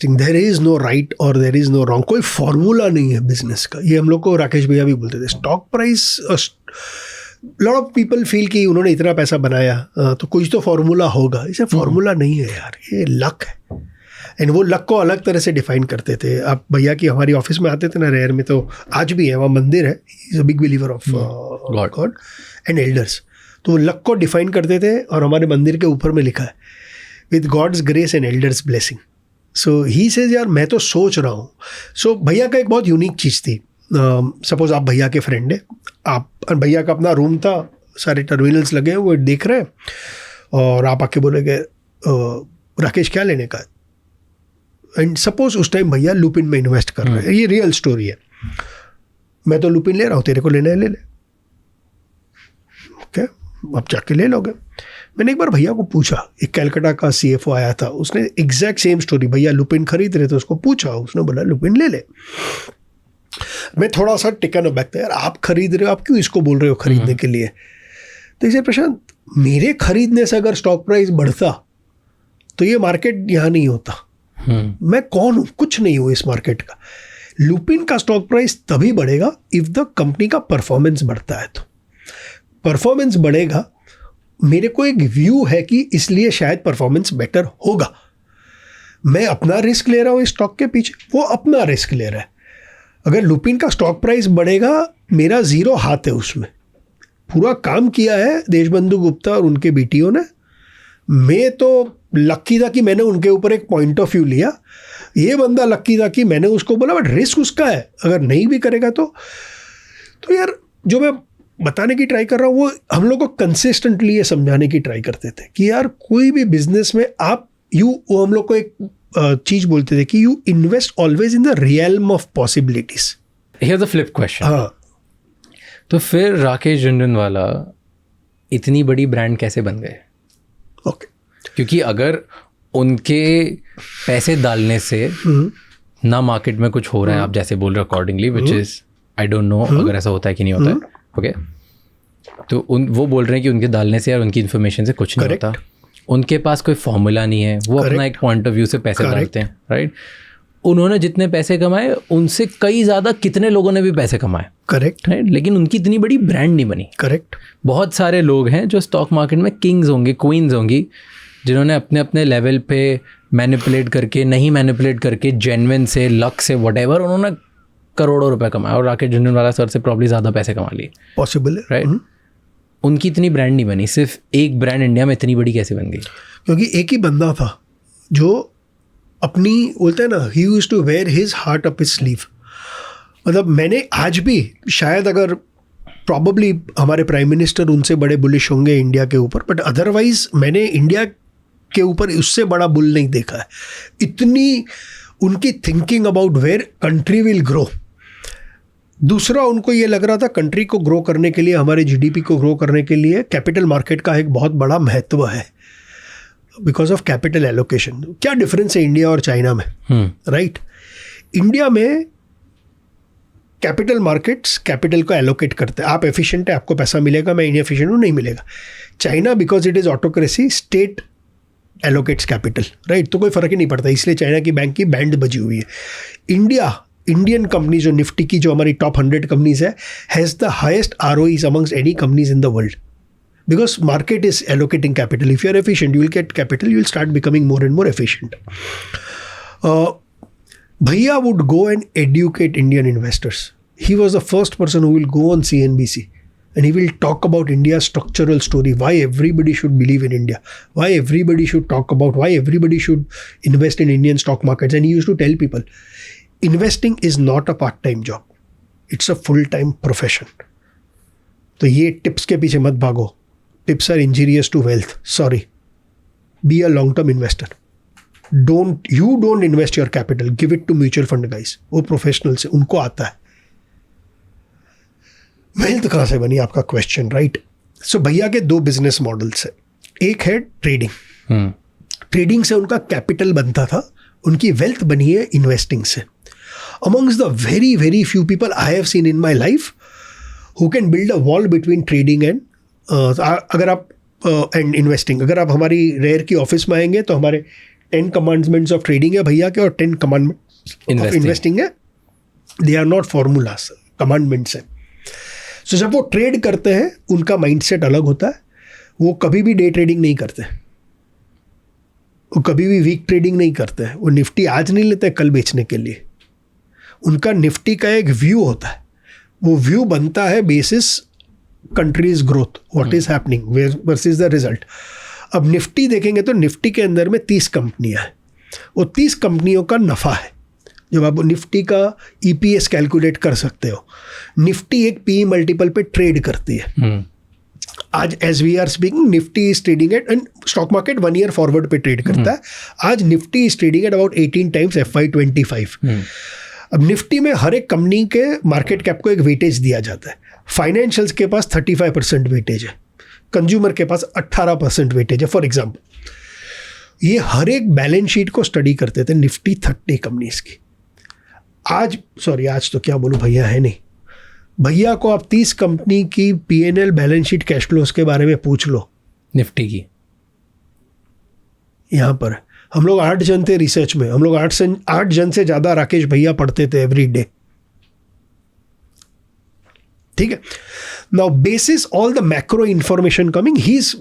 Investing, there is no right और there is no wrong, कोई formula नहीं है बिजनेस का। ये हम लोग को राकेश भैया भी बोलते थे, stock price, lot of people feel कि उन्होंने इतना पैसा बनाया तो कुछ तो फॉर्मूला होगा। इसे फॉर्मूला नहीं है यार, ये लक है। एंड वो लक को अलग तरह से डिफाइन करते थे। आप भैया की हमारी ऑफिस में आते थे ना रेयर में, तो आज भी है, वहाँ मंदिर है, is a big believer of God and elders. तो वो लक को डिफाइन करते थे और हमारे मंदिर के ऊपर में लिखा है with God's grace and elders blessing. So he says यार मैं तो सोच रहा हूँ। सो भैया का एक बहुत यूनिक चीज़ थी। सपोज आप भैया के फ्रेंड है, आप भैया का अपना रूम था, सारे टर्मिनल्स लगे हैं, वो देख रहे हैं, और आप आके बोलेंगे राकेश क्या लेने का है। एंड सपोज उस टाइम भैया लुपिन में इन्वेस्ट कर रहे हैं, ये रियल स्टोरी है, मैं तो लुपिन ले रहा हूँ, तेरे को लेना है ले ले, ओके आप जाके ले लोगे। मैंने एक बार भैया को पूछा, एक कैलकाटा का CFO आया था, उसने एग्जैक्ट सेम स्टोरी, भैया लुपिन खरीद रहे थे, उसको पूछा, उसने बोला लुपिन ले ले। मैं थोड़ा सा टेकन अबैक था, यार आप खरीद रहे हो, आप क्यों इसको बोल रहे हो खरीदने के लिए। तो इसे प्रशांत, मेरे खरीदने से अगर स्टॉक प्राइस बढ़ता तो ये मार्केट यहाँ नहीं होता। मैं कौन हूँ, कुछ नहीं हूँ इस मार्केट का। लुपिन का स्टॉक प्राइस तभी बढ़ेगा इफ द कंपनी का परफॉर्मेंस बढ़ता है। तो परफॉर्मेंस बढ़ेगा, मेरे को एक व्यू है कि इसलिए शायद परफॉर्मेंस बेटर होगा। मैं अपना रिस्क ले रहा हूँ इस स्टॉक के पीछे, वो अपना रिस्क ले रहा है। अगर लुपिन का स्टॉक प्राइस बढ़ेगा, मेरा जीरो हाथ है उसमें, पूरा काम किया है देशबंधु गुप्ता और उनके बेटियों ने। मैं तो लक्की था कि मैंने उनके ऊपर एक पॉइंट ऑफ व्यू लिया, ये बंदा लक्की था कि मैंने उसको बोला, बट रिस्क उसका है, अगर नहीं भी करेगा तो यार जो मैं बताने की ट्राई कर रहा हूँ वो हम लोग को कंसिस्टेंटली ये समझाने की ट्राई करते थे कि यार कोई भी बिजनेस में आप वो हम लोग को एक चीज बोलते थे कि you invest always in the realm of possibilities. Here the flip question. हाँ, तो फिर राकेश झुनझुनवाला इतनी बड़ी ब्रांड कैसे बन गए? ओके, क्योंकि अगर उनके पैसे डालने से ना मार्केट में कुछ हो रहा है, आप जैसे बोल रहे हो accordingly, which is I don't know अगर ऐसा होता है कि नहीं होता है, ओके, तो वो बोल रहे हैं कि उनके डालने से और उनकी इन्फॉर्मेशन से कुछ नहीं होता। उनके पास कोई फॉर्मूला नहीं है, वो अपना एक पॉइंट ऑफ व्यू से पैसे डालते हैं, राइट। उन्होंने जितने पैसे कमाए उनसे कई ज़्यादा कितने लोगों ने भी पैसे कमाए, करेक्ट, राइट, लेकिन उनकी इतनी बड़ी ब्रांड नहीं बनी। करेक्ट। बहुत सारे लोग हैं जो स्टॉक मार्केट में किंग्स होंगे, क्वींस होंगी, जिन्होंने अपने अपने लेवल पे मैनिपुलेट करके, नहीं मैनिपुलेट करके, जेन्युइन से, लक से, व्हाटएवर, उन्होंने करोड़ों रुपए कमाए, और राकेश झुनझुनवाला सर से प्रॉब्ली ज़्यादा पैसे कमा लिए। पॉसिबल है, राइट। उनकी इतनी ब्रांड नहीं बनी, सिर्फ एक ब्रांड इंडिया में इतनी बड़ी कैसे बन गई? क्योंकि एक ही बंदा था जो अपनी, बोलते हैं ना, he used to wear his heart up his sleeve. मतलब मैंने आज भी, शायद अगर प्रॉबली हमारे प्राइम मिनिस्टर उनसे बड़े बुलिश होंगे इंडिया के ऊपर, बट अदरवाइज मैंने इंडिया के ऊपर उससे बड़ा बुल नहीं देखा है। इतनी उनकी thinking about where country will grow. दूसरा, उनको ये लग रहा था कंट्री को ग्रो करने के लिए, हमारे GDP को ग्रो करने के लिए कैपिटल मार्केट का एक बहुत बड़ा महत्व है, बिकॉज ऑफ कैपिटल एलोकेशन। क्या डिफरेंस है इंडिया और चाइना में, राइट? इंडिया में कैपिटल मार्केट्स कैपिटल को एलोकेट करते हैं, आप एफिशिएंट है आपको पैसा मिलेगा, मैं इनएफिशिएंट हूँ नहीं मिलेगा। China, because it is autocracy, state allocates capital, right? तो कोई फर्क ही नहीं पड़ता, इसलिए चाइना की बैंक की बैंड बजी हुई है। इंडियन कंपनी जो निफ्टी की, जो हमारी टॉप 100 कंपनीज है, has the highest ROEs amongst any companies in the world, because market is allocating capital. If you are efficient, you will get capital, you will start becoming more and more efficient. Bhaiya would go and educate Indian investors. He was the first person who will go on CNBC and he will talk about India's structural story, why everybody should believe in India, why everybody should talk about, why everybody should invest in Indian stock markets. And he used to tell people, investing is not a part-time job. It's a full-time profession. तो ये tips के पीछे मत भागो. Tips are injurious to wealth. Sorry. Be a long-term investor. You don't invest your capital. Give it to mutual fund guys. वो professionals है, उनको आता है. Wealth कहाँ से बनी आपका क्वेश्चन, राइट? सो भैया के 2 बिजनेस मॉडल्स है. एक है ट्रेडिंग. ट्रेडिंग से उनका कैपिटल बनता था, उनकी वेल्थ बनी है इन्वेस्टिंग से. Amongst the very, very few people I have seen in my life who can build a wall between trading and अगर आप एंड इन्वेस्टिंग. अगर आप हमारी रेयर की ऑफिस में आएंगे तो हमारे 10 कमांडमेंट्स ऑफ ट्रेडिंग है भैया के और 10 कमांडमेंट्स ऑफ इन्वेस्टिंग है. They are not formulas, commandments हैं. सो जब वो ट्रेड करते हैं उनका माइंडसेट अलग होता है. वो कभी भी डे ट्रेडिंग नहीं करते, वो कभी भी वीक ट्रेडिंग नहीं करते हैं. वो निफ्टी आज नहीं लेते कल बेचने के लिए. उनका निफ्टी का एक व्यू होता है. वो व्यू बनता है basis countries growth, what is happening versus the result. अब निफ्टी देखेंगे तो निफ्टी के अंदर में 30 कंपनियां हैं. वो 30 कंपनियों का नफ़ा है. जब आप निफ्टी का EPS कैलकुलेट कर सकते हो, निफ्टी एक PE मल्टीपल पे ट्रेड करती है. आज as we are speaking Nifty is trading at, and stock market 1 year forward पे ट्रेड करता है. आज Nifty is trading at about 18 times FY25. अब निफ्टी में हर एक कंपनी के मार्केट कैप को एक वेटेज दिया जाता है. फाइनेंशियल्स के पास 35% वेटेज है, कंज्यूमर के पास 18% वेटेज है. फॉर एग्जाम्पल, ये हर एक बैलेंस शीट को स्टडी करते थे निफ्टी 30 कंपनीज की. आज तो क्या बोलूँ भैया है नहीं. भैया को आप 30 कंपनी की P&L balance sheet cash flows के बारे में पूछ लो निफ्टी की. यहाँ पर हम लोग 8 जन थे रिसर्च में. हम लोग 8 जन से ज़्यादा राकेश भैया पढ़ते थे एवरी डे. ठीक है. Now basis all the macro information coming, he is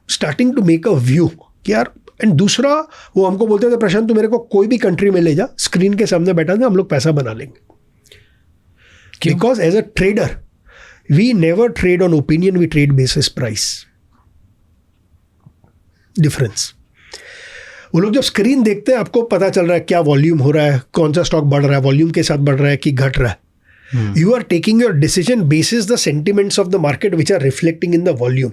starting to make a view कि यार. एंड दूसरा, वो हमको बोलते थे प्रशांत तू मेरे को कोई भी कंट्री में ले जा, स्क्रीन के सामने बैठा दे, हम लोग पैसा बना लेंगे. Because as a trader we never trade on opinion, we trade basis price. Difference. वो लोग जब स्क्रीन देखते हैं आपको पता चल रहा है क्या वॉल्यूम हो रहा है, कौन सा स्टॉक बढ़ रहा है, वॉल्यूम के साथ बढ़ रहा है कि घट रहा है. You are taking your decision basis the sentiments of the market which are reflecting in the volume.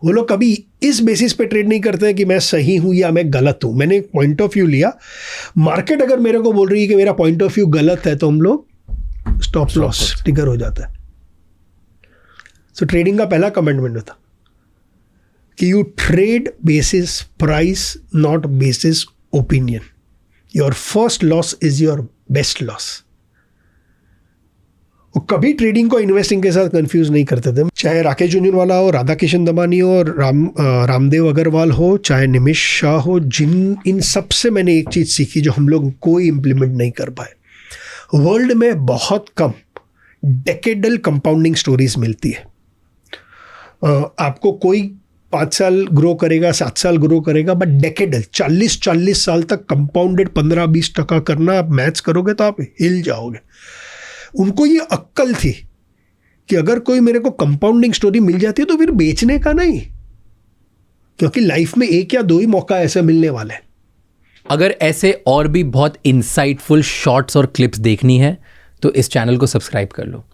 वो लोग कभी इस बेसिस पे ट्रेड नहीं करते हैं कि मैं सही हूं या मैं गलत हूं. मैंने एक पॉइंट ऑफ व्यू लिया, मार्केट अगर मेरे को बोल रही है कि मेरा पॉइंट ऑफ व्यू गलत है तो हम लोग स्टॉप लॉस ट्रिगर हो जाता है. सो ट्रेडिंग का पहला कमेंटमेंट था कि you trade basis price, not basis opinion. Your first loss is your best loss. वो कभी ट्रेडिंग को इन्वेस्टिंग के साथ कंफ्यूज नहीं करते थे. चाहे राकेश झुंझुनवाला हो, राधा किशन दमानी हो, रामदेव अग्रवाल हो, चाहे निमिष शाह हो, इन सब से मैंने एक चीज़ सीखी जो हम लोग कोई इम्प्लीमेंट नहीं कर पाए. वर्ल्ड में बहुत कम डेकेडल कंपाउंडिंग स्टोरीज मिलती है. आपको कोई 5 साल ग्रो करेगा, 7 साल ग्रो करेगा, बट डेकेडल 40 साल तक कंपाउंडेड 15-20% करना, आप मैथ्स करोगे तो आप हिल जाओगे. उनको ये अक्कल थी कि अगर कोई मेरे को कंपाउंडिंग स्टोरी मिल जाती है तो फिर बेचने का नहीं, क्योंकि लाइफ में 1 या 2 ही मौका ऐसे मिलने वाले हैं. अगर ऐसे और भी बहुत इंसाइटफुल शॉर्ट्स और क्लिप्स देखनी है तो इस चैनल को सब्सक्राइब कर लो.